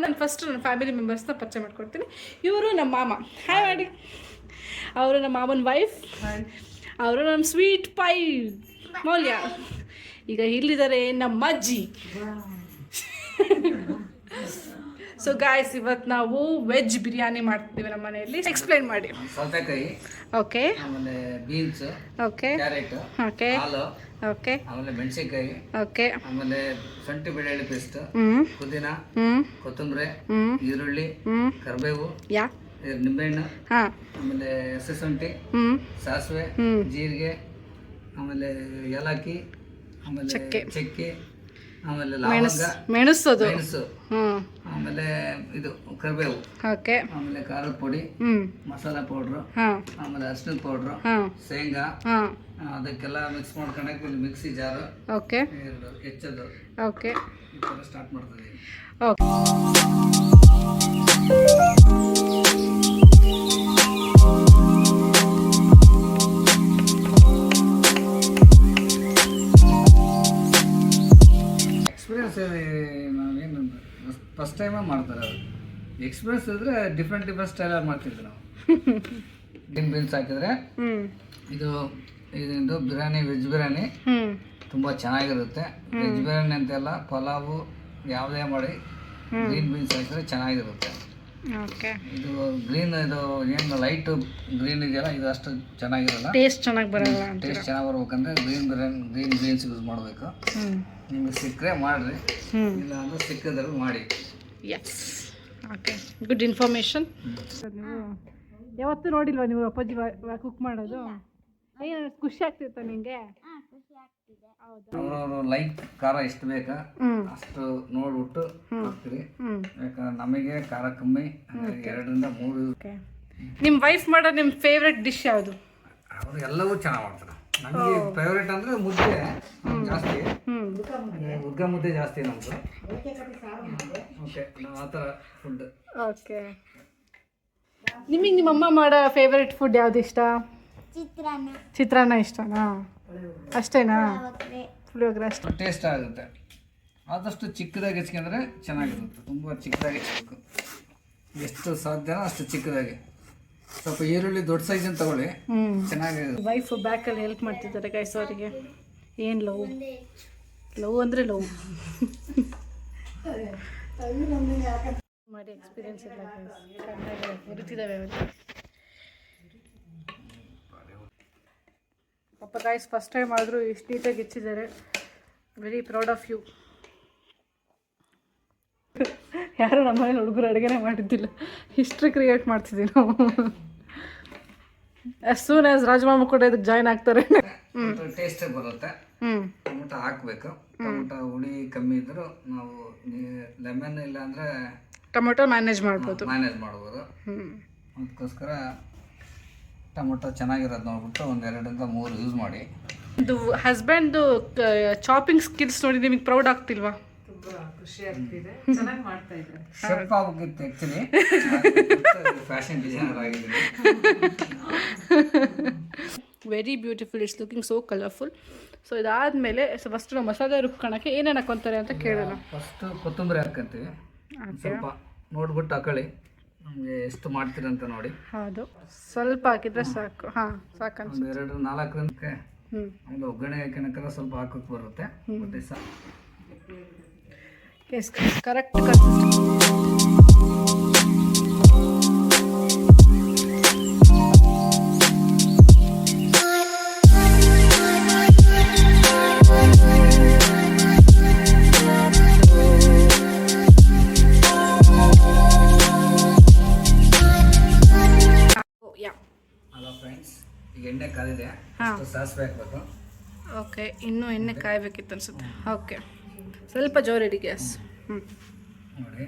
ನಾನು ಫಸ್ಟ್ ನನ್ನ ಫ್ಯಾಮಿಲಿ ಮೆಂಬರ್ಸ್ನ ಪರಿಚಯ ಮಾಡ್ಕೊಡ್ತೀನಿ. ಇವರು ನಮ್ಮ ಮಾಮ. ಹಾಯ್ ಮಾಡಿ. ಅವರು ನಮ್ಮ ಮಾಮನ ವೈಫ್. ಅವರು ನಮ್ಮ ಸ್ವೀಟ್ ಪೈ ಮೌಲ್ಯ. ಈಗ ಇಲ್ಲಿದ್ದಾರೆ ನಮ್ಮ ಅಜ್ಜಿ. ಸೊ ಗಾಯ್ಸ್, ಇವತ್ತು ನಾವು ವೆಜ್ ಬಿರಿಯಾನಿ ಮಾಡ್ತಿದ್ದೀವಿ ನಮ್ಮ ಮನೆಯಲ್ಲಿ. ಎಕ್ಸ್ಪ್ಲೈನ್ ಮಾಡಿ. ಸೌತೆಕಾಯಿ, ಓಕೆ, ಆಮೇಲೆ ಬೀನ್ಸ್, ಓಕೆ, ಕ್ಯಾರೆಟ್, ಓಕೆ, ಹಾಲು, ಓಕೆ, ಆಮೇಲೆ ಮೆಣಸಿನಕಾಯಿ, ಓಕೆ, ಆಮೇಲೆ ಶುಂಠಿ ಬೆಳ್ಳುಳ್ಳಿ ಪೇಸ್ಟ್, ಪುದೀನ, ಕೊತ್ತಂಬರಿ, ಈರುಳ್ಳಿ, ಕರಿಬೇವು, ನಿಂಬೆಹಣ್ಣು, ಆಮೇಲೆ ಹಸಿಶುಂಠಿ, ಸಾಸಿವೆ, ಜೀರಿಗೆ, ಆಮೇಲೆ ಏಲಕ್ಕಿ, ಆಮೇಲೆ ಚಕ್ಕೆ, ಆಮೇಲೆ ಲವಂಗ, ಮೆಣಸು, ಆಮೇಲೆ ಇದು ಕರಿಬೇವು, ಓಕೆ, ಆಮೇಲೆ ಖಾರದ ಪುಡಿ, ಮಸಾಲಾ ಪೌಡ್ರು, ಆಮೇಲೆ ಅರಿಶಿಣದ ಪೌಡ್ರು, ಶೇಂಗಾ, ಅದಕ್ಕೆಲ್ಲ ಮಿಕ್ಸ್ ಮಾಡ್ಕೊಂಡಾಗ ಇಲ್ಲಿ ಮಿಕ್ಸಿ ಜಾರು, ಓಕೆ, ಹೆಚ್ಚೋದು, ಓಕೆ, ಈ ಥರ ಸ್ಟಾರ್ಟ್ ಮಾಡ್ತಿದ್ದೀವಿ. ಓಕೆ. ನಾವೇನು ಫಸ್ಟ್ ಟೈಮೇ ಮಾಡ್ತಾರೆ ಅದು. ಎಕ್ಸ್ಪೀರಿಯನ್ಸ್ ಇದ್ರೆ ಡಿಫ್ರೆಂಟ್ ಸ್ಟೈಲಲ್ಲಿ ಮಾಡ್ತಿದ್ವಿ ನಾವು. ಗ್ರೀನ್ ಬೀನ್ಸ್ ಹಾಕಿದ್ರೆ ಇದು ಬಿರಿಯಾನಿ, ವೆಜ್ ಬಿರಿಯಾನಿ ತುಂಬ ಚೆನ್ನಾಗಿರುತ್ತೆ. ವೆಜ್ ಬಿರಿಯಾನಿ ಅಂತೆಲ್ಲ ಪಲಾವು ಯಾವುದೇ ಮಾಡಿ ಗ್ರೀನ್ ಬೀನ್ಸ್ ಹಾಕಿದ್ರೆ ಚೆನ್ನಾಗಿರುತ್ತೆ. ಇದು ಗ್ರೀನ್, ಇದು ಏನು ಲೈಟ್ ಗ್ರೀನ್ ಇದೆಯಲ್ಲ, ಇದು ಅಷ್ಟು ಚೆನ್ನಾಗಿರಲ್ಲ. ಟೇಸ್ಟ್ ಚೆನ್ನಾಗಿ ಬರಲ್ಲ. ಟೇಸ್ಟ್ ಚೆನ್ನಾಗಿ ಬರ್ಬೇಕಂದ್ರೆ ಗ್ರೀನ್ ಬೀನ್ಸ್ ಯೂಸ್ ಮಾಡಬೇಕು. ನಿಮ್ಗೆ ಸಿಕ್ಕರೆ ಮಾಡಿರಿ, ಇಲ್ಲ ಅಂದ್ರೆ ಸಿಕ್ಕಿದ್ರೆ ಮಾಡಿ. Yes, okay, good information. ನೀವು ಯಾವತ್ತೂ ನೋಡಿಲ್ವಾ ನೀವು ಅಪ್ಪಾಜಿ ಕುಕ್ ಮಾಡೋದು? ಏನು ಖುಷಿ ಆಗ್ತಿತ್ತ ನಿಮಗೆ? ಅವ್ರವ್ರು ಲೈಕ್ ಖಾರ ಎಷ್ಟು ಬೇಕಾ ಅಷ್ಟು ನೋಡ್ಬಿಟ್ಟು ಹಾಕ್ತೀರಿ. ಯಾಕಂದ್ರೆ ನಮಗೆ ಖಾರ ಕಮ್ಮಿ, 2-3. ನಿಮ್ಮ ವೈಫ್ ಮಾಡೋ ನಿಮ್ಮ ಫೇವ್ರೆಟ್ ಡಿಶ್ ಯಾವುದು? ಅವರು ಎಲ್ಲವೂ ಚೆನ್ನಾಗಿ ಮಾಡ್ತಾರೆ. ನಮಗೆ ಫೇವ್ರೇಟ್ ಅಂದರೆ ಮುದ್ದೆ ಜಾಸ್ತಿ, ಉಗ್ಗ ಮುದ್ದೆ ಜಾಸ್ತಿ ನಮ್ಮದು. ಓಕೆ, ನಾವು ಆ ಥರ ಫುಡ್. ಓಕೆ, ನಿಮಗೆ ನಿಮ್ಮಮ್ಮ ಮಾಡೋ ಫೇವ್ರೆಟ್ ಫುಡ್ ಯಾವ್ದು ಇಷ್ಟ? ಚಿತ್ರಾನ್ನ ಇಷ್ಟನಾ? ಅಷ್ಟೇನಾ? ಪುಳಿಯೋಗರೆ ಅಷ್ಟೇ ಟೇಸ್ಟ್ ಆಗುತ್ತೆ. ಆದಷ್ಟು ಚಿಕ್ಕದಾಗಿ ಹೆಚ್ಕೊಂಡ್ರೆ ಚೆನ್ನಾಗಿರುತ್ತೆ. ತುಂಬ ಚಿಕ್ಕದಾಗಿ ಹೆಚ್ಬೇಕು, ಎಷ್ಟು ಸಾಧ್ಯನೋ ಅಷ್ಟು ಚಿಕ್ಕದಾಗಿ. ಸ್ವಲ್ಪ ಈರುಳ್ಳಿ ದೊಡ್ಡ ಸೈಜನ್ನು ತಗೊಳ್ಳಿ, ಚೆನ್ನಾಗಿ. ವೈಫ್ ಬ್ಯಾಕಲ್ಲಿ ಹೆಲ್ಪ್ ಮಾಡ್ತಿದ್ದಾರೆ ಗೈಸ್ ಅವರಿಗೆ. ಏನು ಲವ್ ಅಂದರೆ ಲವ್ ಮಾಡಿ ಎಕ್ಸ್ಪೀರಿಯನ್ಸ್ ಇಲ್ಲ ಬರುತ್ತಿದ್ದಾವೆ ಅವರಿಗೆ. ಪಾಪ ಗೈಸ್ ಫಸ್ಟ್ ಟೈಮ್ ಆದರೂ ಇಷ್ಟು ನೀಟಾಗಿ ಹೆಚ್ಚಿದ್ದಾರೆ. Very proud of you. ಯಾರು ನಮ್ಮ ಮನೇಲಿ ಹುಡುಗರು ಅಡುಗೆನೇ ಮಾಡಿದ್ದಿಲ್ಲ, ಹಿಸ್ಟ್ರಿ ಕ್ರಿಯೇಟ್ ಮಾಡ್ತಿದ್ದೀವಿ ನಾವು. ಆಸ್ ಸೂನ್ ಆಸ್ ರಾಜಮಾಮ ಕೂಡ ಇದಕ್ಕೆ ಜಾಯ್ನ್ ಆಗ್ತಾರೆ. ಟೇಸ್ಟ್ ಬರುತ್ತೆ. ಟೊಮೊಟೊ ಹಾಕಬೇಕು. ಟೊಮೊಟೊ ಹುಳಿ ಕಮ್ಮಿ ಇದ್ದರೂ ನಾವು ಲೆಮನ್ ಇಲ್ಲ ಅಂದರೆ ಟೊಮೊಟೊ ಮ್ಯಾನೇಜ್ ಮಾಡ್ಬೋದು. ಅದಕ್ಕೋಸ್ಕರ ಟೊಮೊಟೊ ಚೆನ್ನಾಗಿರೋದು ನೋಡ್ಬಿಟ್ಟು 1-2-3 ಯೂಸ್ ಮಾಡಿ. ಇದು ಹಸ್ಬೆಂಡ್ದು ಚಾಪಿಂಗ್ ಸ್ಕಿಲ್ಸ್ ನೋಡಿ ನಿಮಗೆ ಪ್ರೌಡ್ ಆಗ್ತಿಲ್ವಾ? ಖುಷಿ ಆಗ್ತಿದೆ, ಚೆನ್ನಾಗಿ ಮಾಡ್ತಾ ಇದ್ದಾರೆ. ಶೆಫ್ ಆಗಿತ್ತು ಆ್ಯಕ್ಚುಲಿ, ಫ್ಯಾಷನ್ ಡಿಸೈನರ್ ಆಗಿದ್ದೀನಿ. Very beautiful, it's looking so colourful. So ಇದಾದಮೇಲೆ ಫಸ್ಟ್ ನಾವು ಮಸಾಲೆ ರುಬ್ಕೊಳಕ್ಕೆ ಏನೇನು ಹಾಕ್ಕೊಂತಾರೆ ಅಂತ ಕೇಳೋಣ. ಫಸ್ಟು ಕೊತ್ತಂಬರಿ ಹಾಕ್ಕೊಂತೀವಿ. ಸ್ವಲ್ಪ ನೋಡ್ಬಿಟ್ಟು ಹಾಕೊಳ್ಳಿ, ನಮಗೆ ಎಷ್ಟು ಮಾಡ್ತೀರಂತ ನೋಡಿ. ಹೌದು, ಸ್ವಲ್ಪ ಹಾಕಿದ್ರೆ ಸಾಕು. ಹಾಂ, ಸಾಕು. 2-4 ಆಮೇಲೆ ಒಗ್ಗರಣೆ ಹಾಕೋಣ ಸ್ವಲ್ಪ ಹಾಕೋಕ್ಕೆ ಬರುತ್ತೆ. ಮತ್ತೆ ಎಸ್, ಕರೆಕ್ಟ್. ಹಲೋ ಫ್ರೆಂಡ್ಸ್, ಈಗ ಎಣ್ಣೆ ಕಾದಿದೆ, ಸಾಸಿವೆ ಹಾಕಬೇಕು. ಓಕೆ, ಇನ್ನೂ ಎಣ್ಣೆ ಕಾಯಬೇಕಿತ್ತು ಅನ್ಸುತ್ತೆ. ಓಕೆ, ಸ್ವಲ್ಪ ಜೋರಿಡಿ ಗ್ಯಾಸ್. ನೋಡಿ,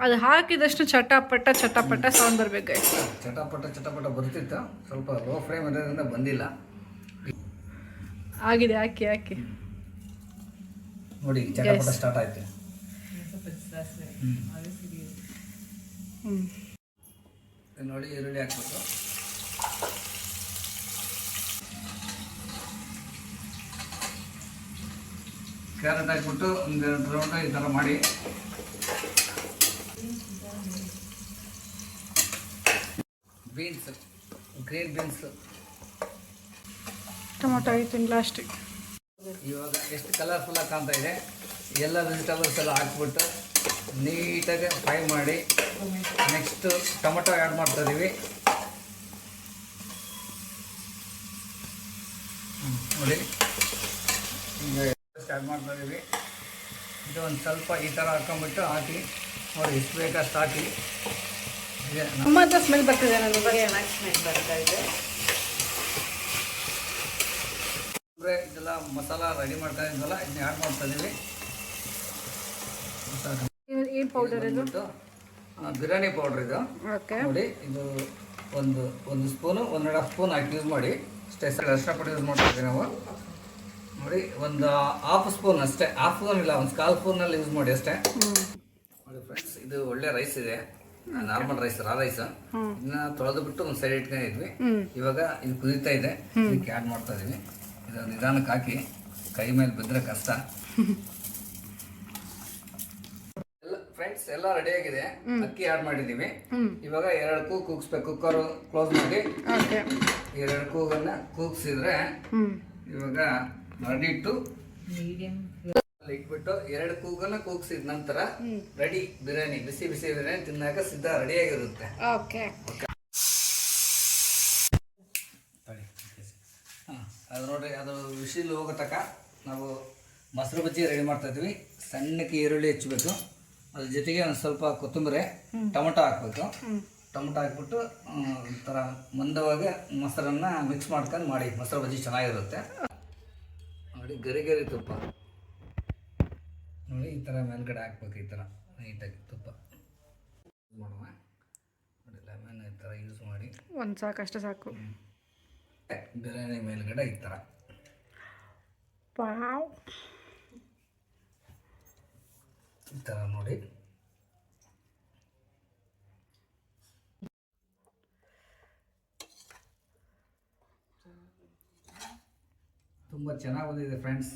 ಅದು ಹಾಕಿದಷ್ಟು ಚಟಪಟ ಸೌಂಡ್ ಬರಬೇಕು. ಚಟಪಟ ಬರ್ತಿತ್ತು. ಸ್ವಲ್ಪ ಲೋ ಫ್ಲೇಮ್ ಇರೋದ್ರಿಂದ ಬಂದಿಲ್ಲ. ಆಗಿದೆ, ಹಾಕಿ ನೋಡಿ, ಚಟಪಟ ಸ್ಟಾರ್ಟ್ ಆಯ್ತು. ನೋಡಿ, ಈರುಳ್ಳಿ ಹಾಕ್ಬೇಕು. ಕ್ಯಾರೆಟ್ ಹಾಕ್ಬಿಟ್ಟು ಒಂದೆರಡು ರೌಂಡ್ ಈ ಥರ ಮಾಡಿ ಬೀನ್ಸ್, ಗ್ರೀನ್ ಬೀನ್ಸ್, ಟೊಮೊಟೊ ಐತಿನ್ ಲಾಸ್ಟಿಗೆ. ಇವಾಗ ಎಷ್ಟು ಕಲರ್ಫುಲ್ಲಾಗಿ ಕಾಣ್ತಾ ಇದೆ. ಎಲ್ಲ ವೆಜಿಟೇಬಲ್ಸ್ ಎಲ್ಲ ಹಾಕ್ಬಿಟ್ಟು ನೀಟಾಗಿ ಫ್ರೈ ಮಾಡಿ ನೆಕ್ಸ್ಟು ಟೊಮೊಟೊ ಆ್ಯಡ್ ಮಾಡ್ತಾ ಇದ್ದೀವಿ. ನೋಡಿ ಈಗ ಆ್ಯಡ್ ಮಾಡ್ತಾ ಇದ್ದೀವಿ. ಇದು ಒಂದು ಸ್ವಲ್ಪ ಈ ಥರ ಹಾಕ್ಕೊಂಬಿಟ್ಟು ಹಾಕಿ ನೋಡಿ, ಎಷ್ಟು ಬೇಕಷ್ಟು ಹಾಕಿ. ಇದೆ ಅಮ್ಮದ ಸ್ಮೆಲ್ ಬರ್ತಿದೆ ನನಗೆ. ಚೆನ್ನಾಗಿ ಸ್ಮೆಲ್ ಬರ್ತಾ ಇದೆ. ಅಂದರೆ ಇದೆಲ್ಲ ಮಸಾಲ ರೆಡಿ ಮಾಡ್ತಾ ಇದ್ವಲ್ಲ, ಇದನ್ನ ಆ್ಯಡ್ ಮಾಡ್ತಾ ಇದ್ದೀವಿ. ಏನು ಪೌಡರ್ ಇದು? ಬಿರಿಯಾನಿ ಪೌಡ್ರ್ ಇದು. ಓಕೆ. ನೋಡಿ ಇದು ಒಂದು ಸ್ಪೂನು 1.5 ಸ್ಪೂನ್ ಹಾಕಿ ಯೂಸ್ ಮಾಡಿ. ಅಷ್ಟೇ ಪುಡಿ ಯೂಸ್ ಮಾಡ್ತಾ ಇದ್ದೀವಿ ನಾವು. ನೋಡಿ ಒಂದು ಹಾಫ್ ಸ್ಪೂನ್ ಅಷ್ಟೇ, ಹಾಫ್ ಸ್ಪೂನ್ ಇಲ್ಲ, ಒಂದು ಕಾಲು ಸ್ಪೂನಲ್ಲಿ ಯೂಸ್ ಮಾಡಿ ಅಷ್ಟೇ. ನೋಡಿ ಫ್ರೆಂಡ್ಸ್, ಇದು ಒಳ್ಳೆ ರೈಸ್ ಇದೆ, ನಾರ್ಮಲ್ ರೈಸ್, ರಾ ರೈಸ್. ಇದನ್ನ ತೊಳೆದು ಬಿಟ್ಟು ಒಂದು ಸೈಡ್ ಇಟ್ಕೊಂಡಿದ್ವಿ. ಇವಾಗ ಇದು ಕುದೀತಾ ಇದೆ, ಇದಕ್ಕೆ ಆ್ಯಡ್ ಮಾಡ್ತಾ ಇದೀವಿ. ಇದು ನಿಧಾನಕ್ಕೆ ಹಾಕಿ, ಕೈ ಮೇಲೆ ಬಿದ್ದರೆ ಕಷ್ಟ. ಎಲ್ಲ ಫ್ರೆಂಡ್ಸ್ ಎಲ್ಲ ರೆಡಿ ಆಗಿದೆ. ಅಕ್ಕಿ ಆ್ಯಡ್ ಮಾಡಿದ್ದೀವಿ. ಇವಾಗ 2 ಕೂಗ್ ಕೂಗಿಸ್ಬೇಕು. ಕುಕ್ಕರ್ ಕ್ಲೋಸ್ ಮಾಡಿ 2 ಕೂಗನ್ನು ಕೂಗಿಸಿದ್ರೆ ಇವಾಗ ರೆಡಿ ಟು ಮೀಡಿಯಂ ಇಟ್ಬಿಟ್ಟು 2 ಕೂಗನ್ನ ಕೂಗಿಸಿದ ನಂತರ ರೆಡಿ ಬಿರಿಯಾನಿ, ಬಿಸಿ ಬಿಸಿ ಬಿರಿಯಾನಿ ತಿನ್ನಾಕ ಸಿದ್ಧ ರೆಡಿಯಾಗಿರುತ್ತೆ. ಓಕೆ. ಅದು ನೋಡ್ರಿ, ಅದು ವಿಶಿಲ್ ಹೋಗೋ ತನಕ ನಾವು ಮೊಸರು ಬಜ್ಜಿ ರೆಡಿ ಮಾಡ್ತಾ ಇದ್ವಿ. ಸಣ್ಣಕ್ಕೆ ಈರುಳ್ಳಿ ಹೆಚ್ಚಬೇಕು, ಅದ್ರ ಜೊತೆಗೆ ಒಂದು ಸ್ವಲ್ಪ ಕೊತ್ತಂಬರಿ, ಟೊಮೊಟೊ ಹಾಕ್ಬೇಕು. ಟೊಮೊಟೊ ಹಾಕ್ಬಿಟ್ಟು ಒಂಥರ ಮಂದವಾಗಿ ಮೊಸರನ್ನು ಮಿಕ್ಸ್ ಮಾಡ್ಕೊಂಡು ಮಾಡಿ ಮೊಸರು ಬಜ್ಜಿ ಚೆನ್ನಾಗಿರುತ್ತೆ. ನೋಡಿ ಗರಿ ಗರಿ ತುಪ್ಪ ನೋಡಿ, ಈ ಥರ ಮೇಲ್ಗಡೆ ಹಾಕ್ಬೇಕು. ಈ ಥರ ನೀಟಾಗಿ ತುಪ್ಪ ಮಾಡುವ. ನೋಡಿ ಲೆಮನ್ ಈ ಥರ ಯೂಸ್ ಮಾಡಿ ಒಂದು ಸಾಕು, ಅಷ್ಟೇ ಸಾಕು. ಬಿರಿಯಾನಿ ಮೇಲ್ಗಡೆ ಈ ಥರ ಈ ಥರ ನೋಡಿ. ತುಂಬ ಚೆನ್ನಾಗಿ ಬಂದಿದೆ ಫ್ರೆಂಡ್ಸ್.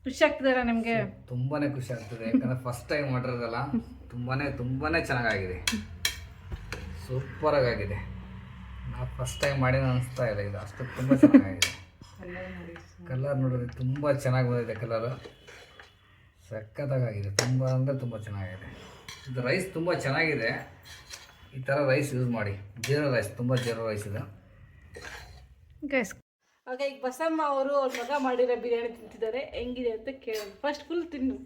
ಖುಷಿ ಆಗ್ತಿದಾರ ನಿಮಗೆ? ತುಂಬಾ ಖುಷಿ ಆಗ್ತದೆ, ಯಾಕಂದರೆ ಫಸ್ಟ್ ಟೈಮ್ ಮಾಡಿರೋದಲ್ಲ. ತುಂಬಾ ಚೆನ್ನಾಗಾಗಿದೆ, ಸೂಪರಾಗಿದೆ. ನಾವು ಫಸ್ಟ್ ಟೈಮ್ ಮಾಡಿ ಅನಿಸ್ತಾ ಇಲ್ಲ, ಇದು ಅಷ್ಟು ತುಂಬ ಚೆನ್ನಾಗಿದೆ. ಕಲರ್ ನೋಡಿದ್ರೆ ತುಂಬ ಚೆನ್ನಾಗಿ ಬಂದಿದೆ, ಕಲರು ಸಖತ್ತಾಗಿದೆ. ತುಂಬ ಅಂದರೆ ತುಂಬ ಚೆನ್ನಾಗಿದೆ. ಇದು ರೈಸ್ ತುಂಬ ಚೆನ್ನಾಗಿದೆ. ಈ ಥರ ರೈಸ್ ಯೂಸ್ ಮಾಡಿ, ಜೀರಾ ರೈಸ್, ತುಂಬ ಜೀರಾ ರೈಸ್ ಇದೆ. ಓಕೆ, ಈಗ ಬಸಮ್ಮ ಅವರು ಅವ್ರ ಮಗ ಮಾಡಿರೋ ಬಿರಿಯಾನಿ ತಿಂತಿದ್ದಾರೆ. ಹೆಂಗಿದೆ ಅಂತ ಕೇಳೋಣ. ಫಸ್ಟ್ ಫುಲ್ ತಿನ್ನು.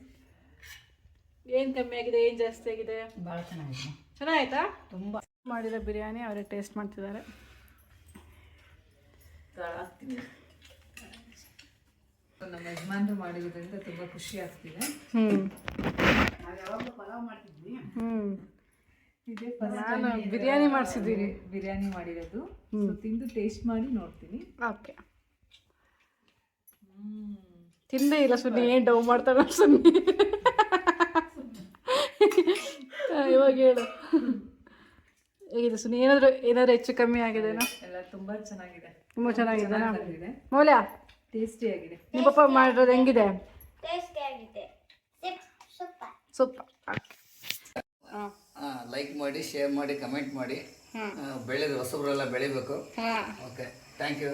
ಏನು ಕಮ್ಮಿ ಆಗಿದೆ, ಏನು ಜಾಸ್ತಿ ಆಗಿದೆ? ಭಾಳ ಚೆನ್ನಾಗಿದೆ. ಚೆನ್ನಾಯ್ತಾ? ತುಂಬ ಮಾಡಿರೋ ಬಿರಿಯಾನಿ ಅವರೇ ಟೇಸ್ಟ್ ಮಾಡ್ತಿದ್ದಾರೆ. ನಮ್ಮ ಯಜಮಾನ್ರು ಮಾಡಿರೋದ್ರಿಂದ ತುಂಬ ಖುಷಿ ಆಗ್ತಿದೆ. ಇದೇ ನಾನು ಬಿರಿಯಾನಿ ಮಾಡಿಸಿದ್ದೀನಿ. ಬಿರಿಯಾನಿ ಮಾಡಿರೋದು ತಿಂದು ಟೇಸ್ಟ್ ಮಾಡಿ ನೋಡ್ತೀನಿ. ಓಕೆ, ತಿಂದೇ ಇಲ್ಲ ಸುನ್ನಿ. ಏನು ಡವ್ ಮಾಡ್ತಾಳ ಸುನ್ನಿ? ಇವಾಗ ಹೇಳು, ಹೇಗಿದೆ ಸುನ್ನಿ? ಏನಾದ್ರು ಹೆಚ್ಚು ಕಮ್ಮಿ ಆಗಿದೆನಾ? ಎಲ್ಲ ತುಂಬ ಚೆನ್ನಾಗಿದೆ. ತುಂಬ ಚೆನ್ನಾಗಿದೆನಾ? ಮೌಲ್ಯ ಟೇಸ್ಟಿ ಆಗಿದೆ. ನಿಮ್ಮ ಪಪ್ಪ ಮಾಡಿರೋದು ಹೆಂಗಿದೆ? ಸೂಪರ್. ಲೈಕ್ ಮಾಡಿ, ಶೇರ್ ಮಾಡಿ, ಕಮೆಂಟ್ ಮಾಡಿ. ಹೊಸಬ್ರೆಲ್ಲ ಬೆಳಿಬೇಕು. Okay, thank you.